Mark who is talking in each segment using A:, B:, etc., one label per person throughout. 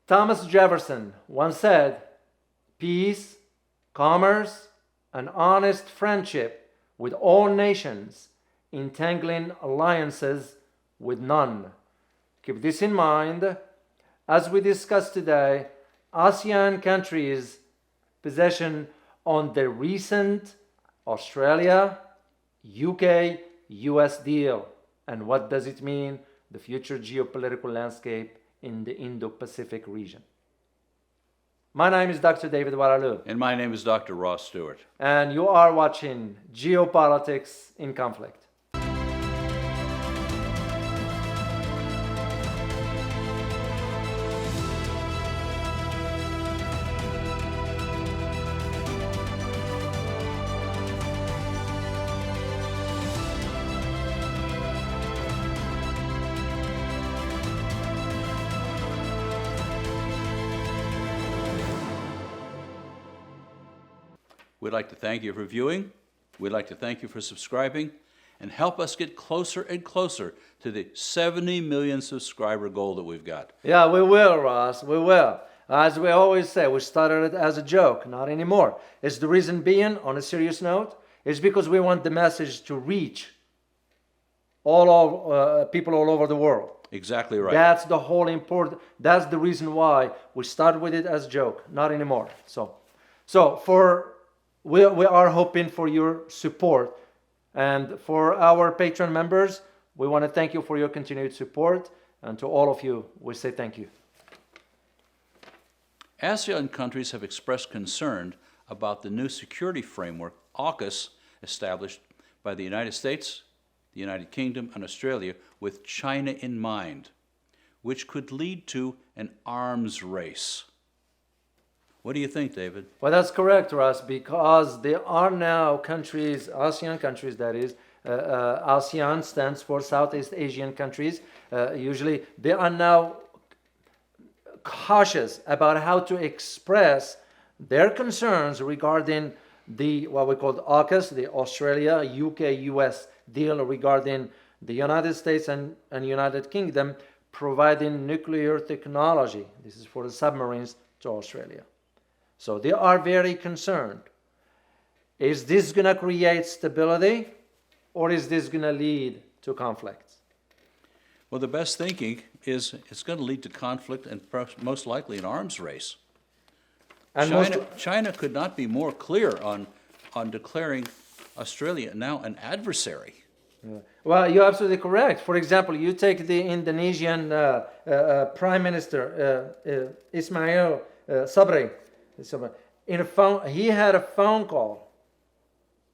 A: Thomas Jefferson once said, "Peace, commerce, and honest friendship with all nations, entangling alliances with none." Keep this in mind. As we discussed today, ASEAN countries' position on the recent Australia, UK, US deal, and what does it mean, the future geopolitical landscape in the Indo-Pacific region. My name is Dr. David Oualaalou.
B: And my name is Dr. Ross Stewart.
A: And you are watching Geopolitics in Conflict.
B: We'd like to thank you for viewing. We'd like to thank you for subscribing and help us get closer and closer to the 70 million subscriber goal that we've got.
A: Yeah, we will, Ross, we will. As we always say, we started it as a joke, not anymore. It's the reason being, on a serious note, is because we want the message to reach people all over the world.
B: Exactly right.
A: That's the whole important, that's the reason why we started with it as a joke, not anymore. We are hoping for your support. And for our Patreon members, we want to thank you for your continued support. And to all of you, we say thank you.
B: ASEAN countries have expressed concern about the new security framework, AUKUS, established by the United States, the United Kingdom, and Australia with China in mind, which could lead to an arms race. What do you think, David?
A: Well, that's correct, Russ, because there are now countries, ASEAN countries that is, ASEAN stands for Southeast Asian countries, usually they are now cautious about how to express their concerns regarding what we call AUKUS, the Australia, UK, US deal regarding the United States and United Kingdom providing nuclear technology. This is for the submarines to Australia. So they are very concerned. Is this going to create stability, or is this going to lead to conflicts?
B: Well, the best thinking is it's going to lead to conflict and most likely an arms race. And China could not be more clear on declaring Australia now an adversary.
A: Yeah. Well, you're absolutely correct. For example, you take the Indonesian Prime Minister, Ismail Sabri. He had a phone call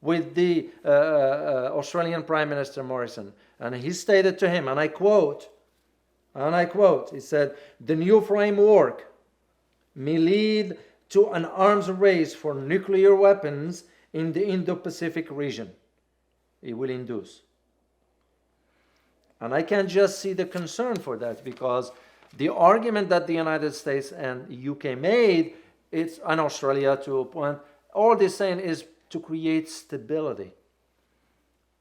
A: with the Australian Prime Minister Morrison, and he stated to him, and I quote, he said, "The new framework may lead to an arms race for nuclear weapons in the Indo-Pacific region. It will induce." And I can just see the concern for that, because the argument that the United States and UK made, it's an Australia to a point, all they're saying is to create stability.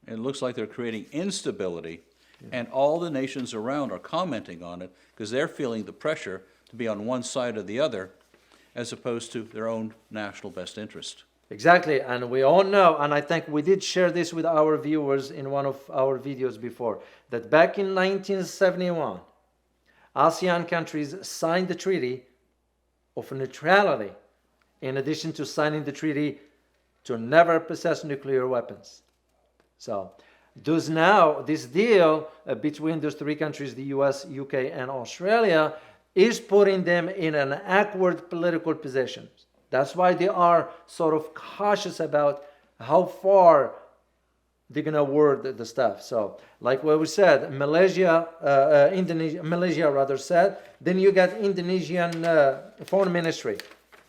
B: It looks like they're creating instability, and all the nations around are commenting on it because they're feeling the pressure to be on one side or the other as opposed to their own national best interest.
A: Exactly, and we all know, and I think we did share this with our viewers in one of our videos before, that back in 1971, ASEAN countries signed the Treaty of Neutrality, in addition to signing the treaty to never possess nuclear weapons. So, this deal between those three countries, the US, UK, and Australia, is putting them in an awkward political position. That's why they are sort of cautious about how far they're going to word the stuff. So, like what we said, Malaysia said, then you got Indonesian Foreign Ministry.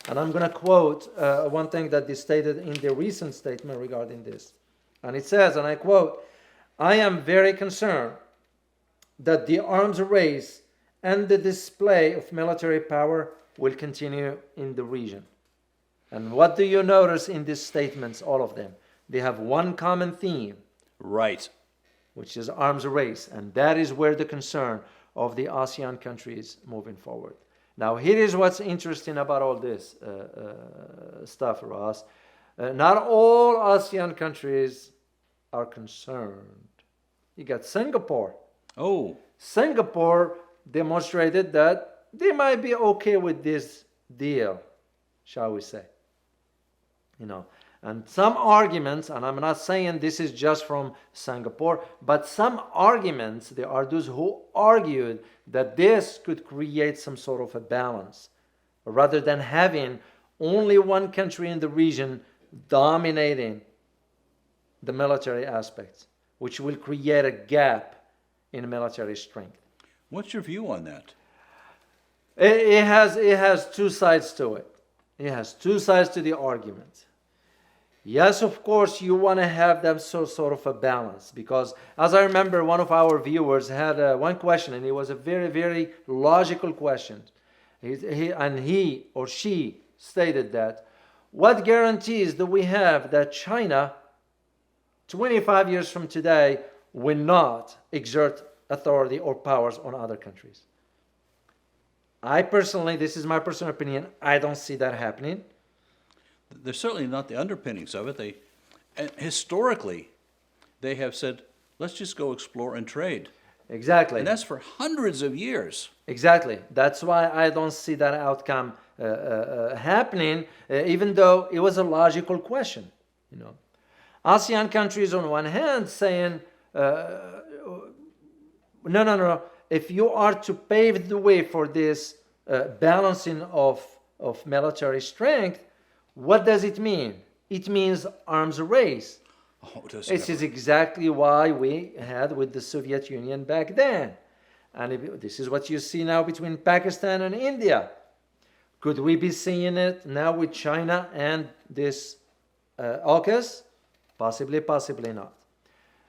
A: And I'm going to quote one thing that they stated in their recent statement regarding this. And it says, and I quote, "I am very concerned that the arms race and the display of military power will continue in the region." And what do you notice in these statements, all of them? They have one common theme.
B: Right.
A: Which is arms race. And that is where the concern of the ASEAN countries moving forward. Now, here is what's interesting about all this stuff, Ross. Not all ASEAN countries are concerned. You got Singapore.
B: Oh,
A: Singapore demonstrated that they might be okay with this deal, shall we say. You know, and some arguments, and I'm not saying this is just from Singapore, but some arguments, there are those who argued that this could create some sort of a balance, rather than having only one country in the region dominating the military aspects, which will create a gap in military strength.
B: what's your view on that?
A: It has two sides to it. It has two sides to the argument. Yes, of course, you want to have them sort of a balance, because as I remember, one of our viewers had one question, and it was a very, very logical question. He or she stated that, what guarantees do we have that China, 25 years from today, will not exert authority or powers on other countries? I personally, this is my personal opinion, I don't see that happening.
B: They're certainly not the underpinnings of it. And historically, they have said, let's just go explore and trade.
A: Exactly.
B: And that's for hundreds of years.
A: Exactly. That's why I don't see that outcome happening, even though it was a logical question. You know, ASEAN countries on one hand saying, no. If you are to pave the way for this balancing of military strength, what does it mean? It means arms race.
B: Oh, does
A: This
B: it
A: is exactly why we had with the Soviet Union back then. And this is what you see now between Pakistan and India. Could we be seeing it now with China and this AUKUS? Possibly, possibly not.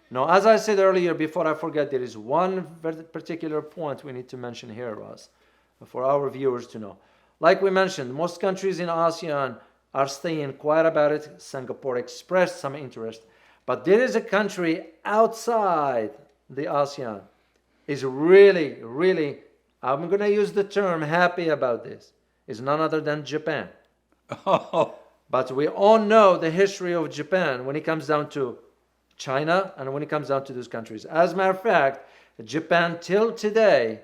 A: Now, as I said earlier, before I forget, there is one very particular point we need to mention here, Ross, for our viewers to know. Like we mentioned, most countries in ASEAN are staying quiet about it. Singapore expressed some interest. But there is a country outside the ASEAN is really, really, I'm going to use the term happy about this, is none other than Japan.
B: Oh,
A: But we all know the history of Japan when it comes down to China and when it comes down to those countries. As a matter of fact, Japan till today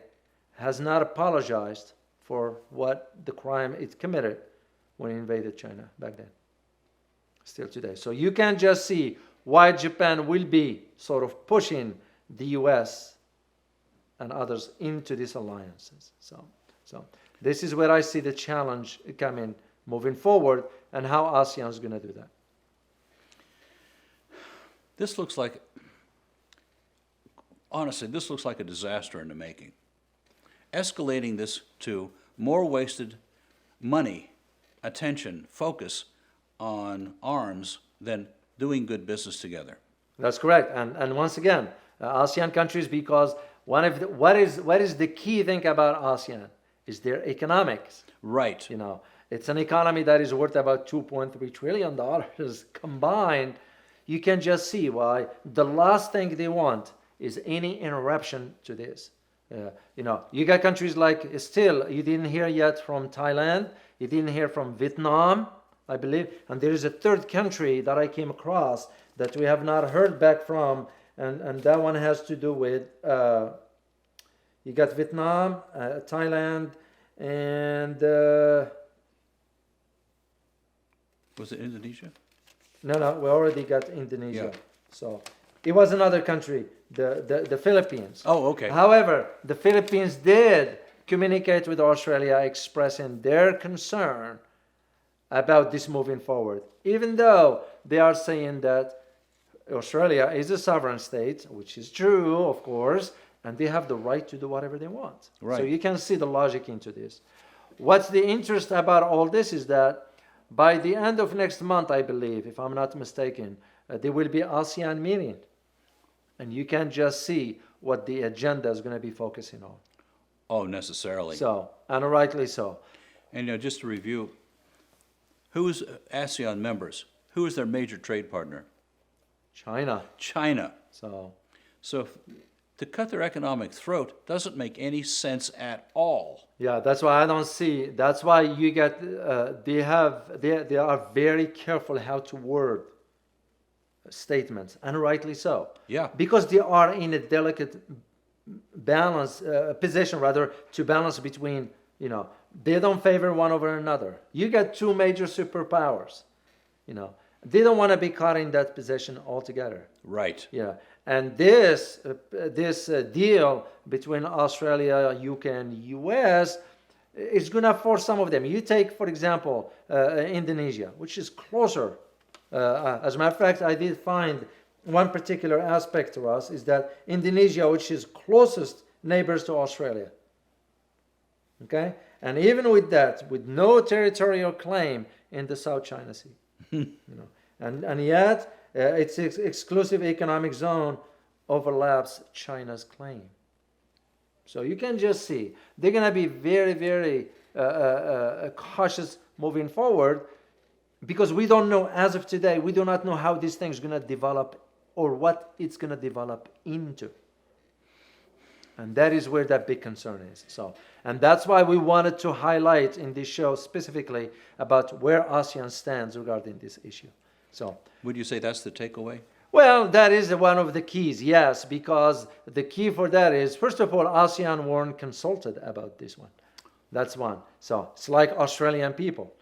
A: has not apologized for what the crime it committed when it invaded China back then. Still today. So you can just see why Japan will be sort of pushing the US and others into these alliances. So this is where I see the challenge coming moving forward, and how ASEAN is going to do that.
B: this looks like, honestly, this looks like a disaster in the making. Escalating this to more wasted money, attention, focus on arms than doing good business together.
A: That's correct. And once again, ASEAN countries, because what is the key thing about ASEAN is their economics.
B: Right.
A: You know, it's an economy that is worth about $2.3 trillion combined. You can just see why the last thing they want is any interruption to this. You know, you got countries like, still, you didn't hear yet from Thailand, you didn't hear from Vietnam, I believe, and there is a third country that I came across that we have not heard back from, and that one has to do with, you got Vietnam, Thailand, and...
B: Was it Indonesia?
A: No, we already got Indonesia.
B: Yeah.
A: So it was another country, the Philippines.
B: Oh, okay.
A: However, the Philippines did communicate with Australia expressing their concern about this moving forward, even though they are saying that Australia is a sovereign state, which is true, of course, and they have the right to do whatever they want.
B: Right.
A: So you can see the logic into this. What's the interest about all this is that by the end of next month, I believe, if I'm not mistaken, there will be ASEAN meeting. And you can just see what the agenda is going to be focusing on.
B: Oh, necessarily.
A: So, and rightly so.
B: And just to review, who's ASEAN members? Who is their major trade partner?
A: China.
B: China.
A: So,
B: So to cut their economic throat doesn't make any sense at all.
A: Yeah, that's why I don't see. That's why you get. They are very careful how to word statements, and rightly so.
B: Yeah.
A: Because they are in a delicate position, rather, to balance between. They don't favor one over another. You got two major superpowers. They don't want to be caught in that position altogether.
B: Right.
A: Yeah, and this deal between Australia, UK, and US is going to force some of them. You take, for example, Indonesia, which is closer. As a matter of fact, I did find one particular aspect to us is that Indonesia, which is closest neighbors to Australia. Okay, and even with that, with no territorial claim in the South China Sea, and yet its exclusive economic zone overlaps China's claim. So you can just see they're going to be very, very cautious moving forward, because we don't know, as of today, we do not know how this thing is going to develop or what it's going to develop into. And that is where that big concern is. And that's why we wanted to highlight in this show specifically about where ASEAN stands regarding this issue. So,
B: would you say that's the takeaway?
A: well, that is one of the keys, yes, because the key for that is, first of all, ASEAN weren't consulted about this one. That's one. So it's like Australian people.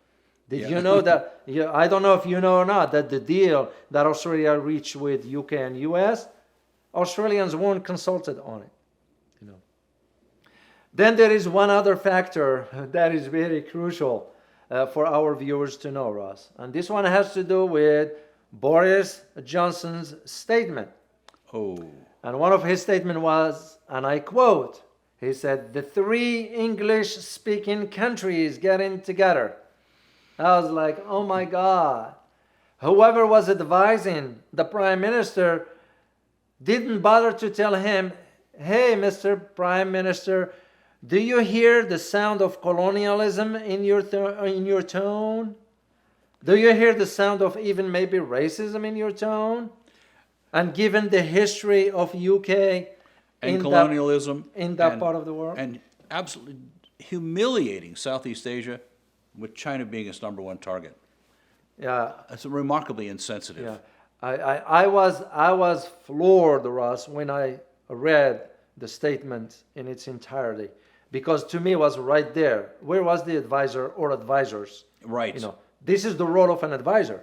A: Did you know that? I don't know if you know or not, that the deal that Australia reached with UK and US, Australians weren't consulted on it. Then there is one other factor that is very crucial for our viewers to know, Ross. And this one has to do with Boris Johnson's statement.
B: Oh.
A: And one of his statements was, and I quote, he said, "The three English-speaking countries getting together." I was like, oh my God. Whoever was advising the Prime Minister didn't bother to tell him, hey, Mr. Prime Minister, do you hear the sound of colonialism in your tone? Do you hear the sound of even maybe racism in your tone? And given the history of UK
B: and colonialism
A: in that part of the world,
B: and absolutely humiliating Southeast Asia, with China being its number one target.
A: Yeah,
B: it's remarkably insensitive.
A: Yeah, I was floored, Ross, when I read the statement in its entirety, because to me it was right there. Where was the advisor or advisors?
B: Right.
A: This is the role of an advisor.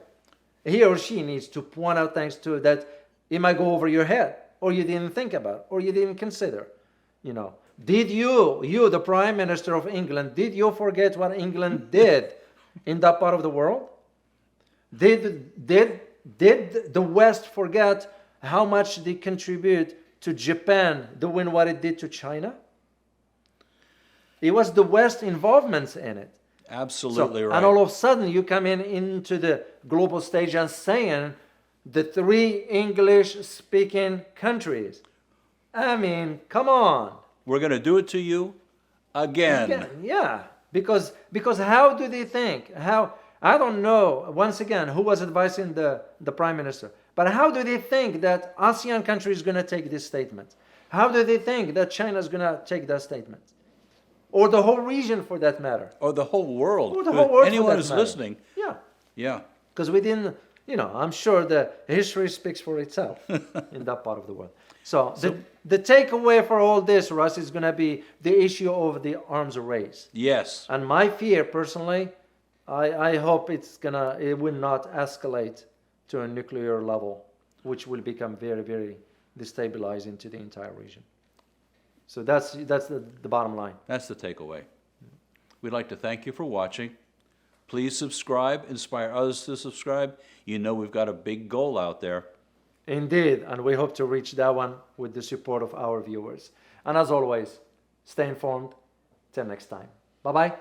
A: He or she needs to point out things to that it might go over your head, or you didn't think about, or you didn't consider. Did you, the Prime Minister of England, did you forget what England did in that part of the world? Did the West forget how much they contribute to Japan doing what it did to China? It was the West involvements in it.
B: Absolutely right.
A: And all of a sudden you come into the global stage and saying the three English-speaking countries. I mean, come on.
B: We're going to do it to you again.
A: Yeah, because how do they think? I don't know, once again, who was advising the Prime Minister, but how do they think that ASEAN country is going to take this statement? How do they think that China is going to take that statement? Or the whole region, for that matter.
B: Or the whole world.
A: Or the whole world,
B: anyone
A: for that
B: who's
A: matter.
B: listening.
A: Yeah.
B: Yeah.
A: Because we didn't, I'm sure the history speaks for itself in that part of the world. So the takeaway for all this, Russ, is going to be the issue of the arms race.
B: Yes.
A: And my fear, personally, I hope it will not escalate to a nuclear level, which will become very, very destabilizing to the entire region. So that's the bottom line.
B: That's the takeaway. We'd like to thank you for watching. Please subscribe, inspire others to subscribe. We've got a big goal out there.
A: Indeed, and we hope to reach that one with the support of our viewers. And as always, stay informed. Till next time. Bye-bye.